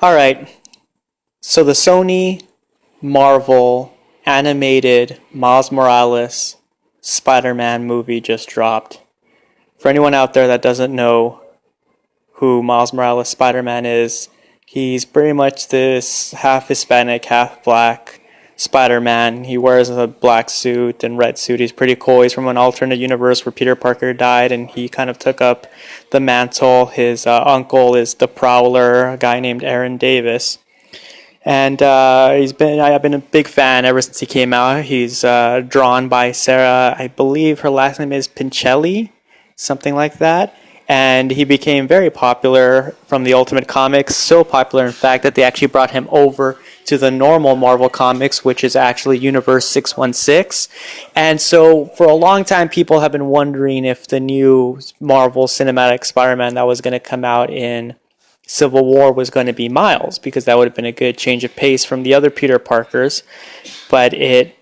Alright, so the Sony Marvel Animated Miles Morales Spider-Man movie just dropped. For anyone out there that doesn't know who Miles Morales Spider-Man is, he's pretty much this half Hispanic, half black Spider-Man. He wears a black suit and red suit. He's pretty cool. He's from an alternate universe where Peter Parker died and he kind of took up the mantle. His uncle is the Prowler, a guy named Aaron Davis. And I've been a big fan ever since he came out. He's drawn by Sarah, I believe her last name is Pincelli, something like that. And he became very popular from the Ultimate Comics, so popular in fact that they actually brought him over to the normal Marvel Comics, which is actually Universe 616. And so for a long time, people have been wondering if the new Marvel Cinematic Spider-Man that was going to come out in Civil War was going to be Miles, because that would have been a good change of pace from the other Peter Parkers. But it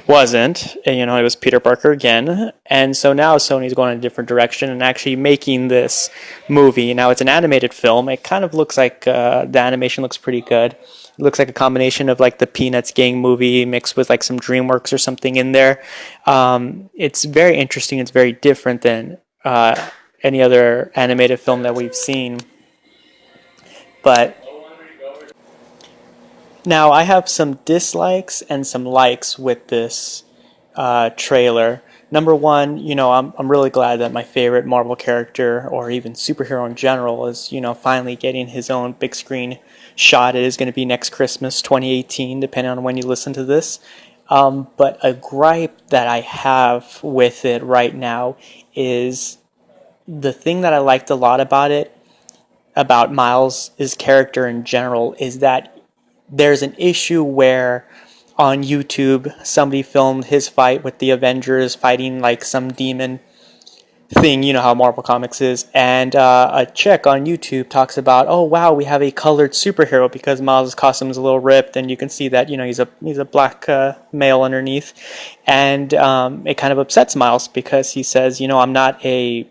wasn't. It was Peter Parker again. And so now Sony's going in a different direction and actually making this movie. Now it's an animated film. It kind of looks like the animation looks pretty good. It looks like a combination of like the Peanuts gang movie mixed with like some DreamWorks or something in there. It's very interesting. It's very different than any other animated film that we've seen. But now, I have some dislikes and some likes with this trailer. Number one, I'm really glad that my favorite Marvel character, or even superhero in general, is, finally getting his own big screen shot. It is going to be next Christmas, 2018, depending on when you listen to this. But a gripe that I have with it right now is the thing that I liked a lot about Miles' character in general, is that there's an issue where on YouTube somebody filmed his fight with the Avengers fighting like some demon thing, you know how Marvel Comics is, and a chick on YouTube talks about, oh wow, we have a colored superhero because Miles' costume is a little ripped and you can see that he's a black male underneath, and it kind of upsets Miles because he says, I'm not a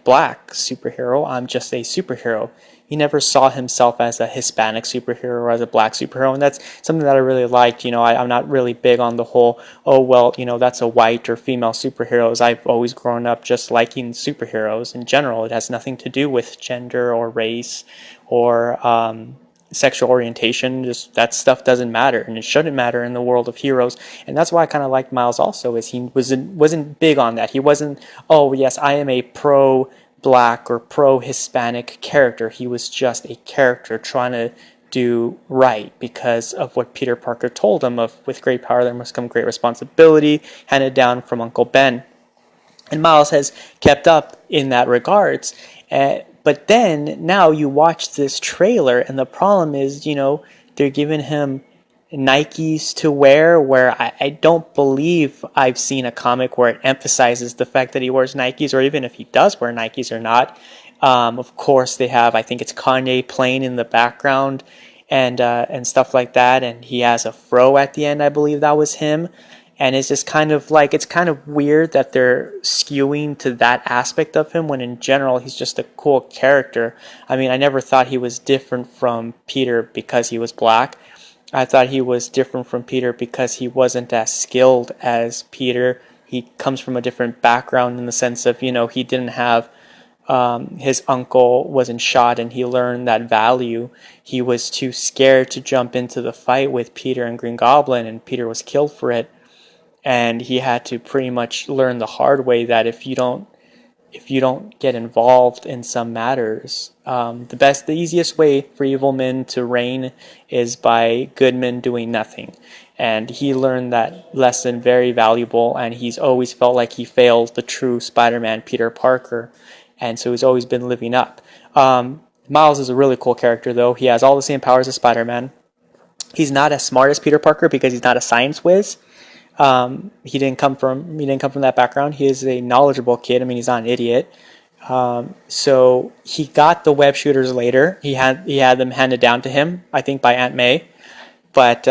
black superhero, I'm just a superhero. He never saw himself as a Hispanic superhero or as a black superhero, and that's something that I really liked. I'm not really big on the whole, oh, well, that's a white or female superheroes. I've always grown up just liking superheroes in general. It has nothing to do with gender or race or sexual orientation. Just that stuff doesn't matter, and it shouldn't matter in the world of heroes. And that's why I kind of liked Miles also, is he wasn't big on that. He wasn't, oh, yes, I am a pro-black or pro-Hispanic character. He was just a character trying to do right because of what Peter Parker told him of, with great power there must come great responsibility, handed down from Uncle Ben. And Miles has kept up in that regards. But then now you watch this trailer and the problem is, they're giving him Nikes to wear, where I don't believe I've seen a comic where it emphasizes the fact that he wears Nikes, or even if he does wear Nikes or not. Of course, they have, I think it's Kanye playing in the background and stuff like that, and he has a fro at the end, I believe that was him. And it's just kind of like, it's kind of weird that they're skewing to that aspect of him when in general he's just a cool character. I mean, I never thought he was different from Peter because he was black. I thought he was different from Peter because he wasn't as skilled as Peter. He comes from a different background in the sense of, he didn't have, his uncle wasn't shot and he learned that value. He was too scared to jump into the fight with Peter and Green Goblin, and Peter was killed for it. And he had to pretty much learn the hard way that if you don't get involved in some matters, the easiest way for evil men to reign is by good men doing nothing. And he learned that lesson very valuable, and he's always felt like he failed the true Spider-Man Peter Parker, and so he's always been living up. Miles is a really cool character, though. He has all the same powers as Spider-Man. He's not as smart as Peter Parker because he's not a science whiz. He didn't come from that background. He is a knowledgeable kid. I mean, he's not an idiot. So he got the web shooters later. He had them handed down to him, I think, by Aunt May. But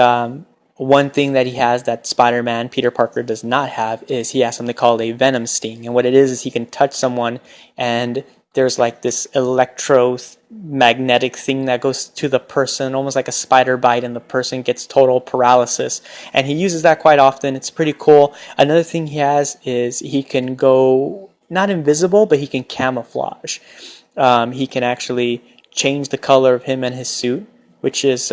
one thing that he has that Spider-Man Peter Parker does not have is he has something called a venom sting. And what it is he can touch someone and there's like this electromagnetic thing that goes to the person, almost like a spider bite, and the person gets total paralysis. And he uses that quite often. It's pretty cool. Another thing he has is he can go not invisible, but he can camouflage. He can actually change the color of him and his suit, which is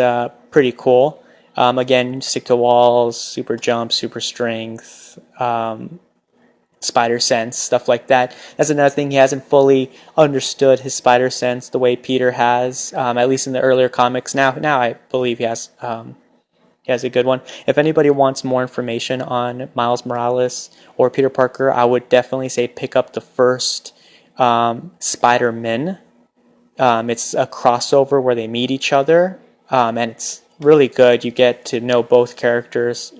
pretty cool. Again, stick to walls, super jump, super strength, spider sense, stuff like that. That's another thing. He hasn't fully understood his spider sense the way Peter has, at least in the earlier comics. Now I believe he has a good one. If anybody wants more information on Miles Morales or Peter Parker, I would definitely say pick up the first Spider-Man. It's a crossover where they meet each other, and it's really good. You get to know both characters.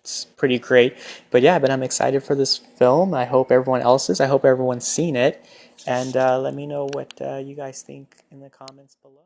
It's pretty great. But I'm excited for this film. I hope everyone else is. I hope everyone's seen it. And let me know what you guys think in the comments below.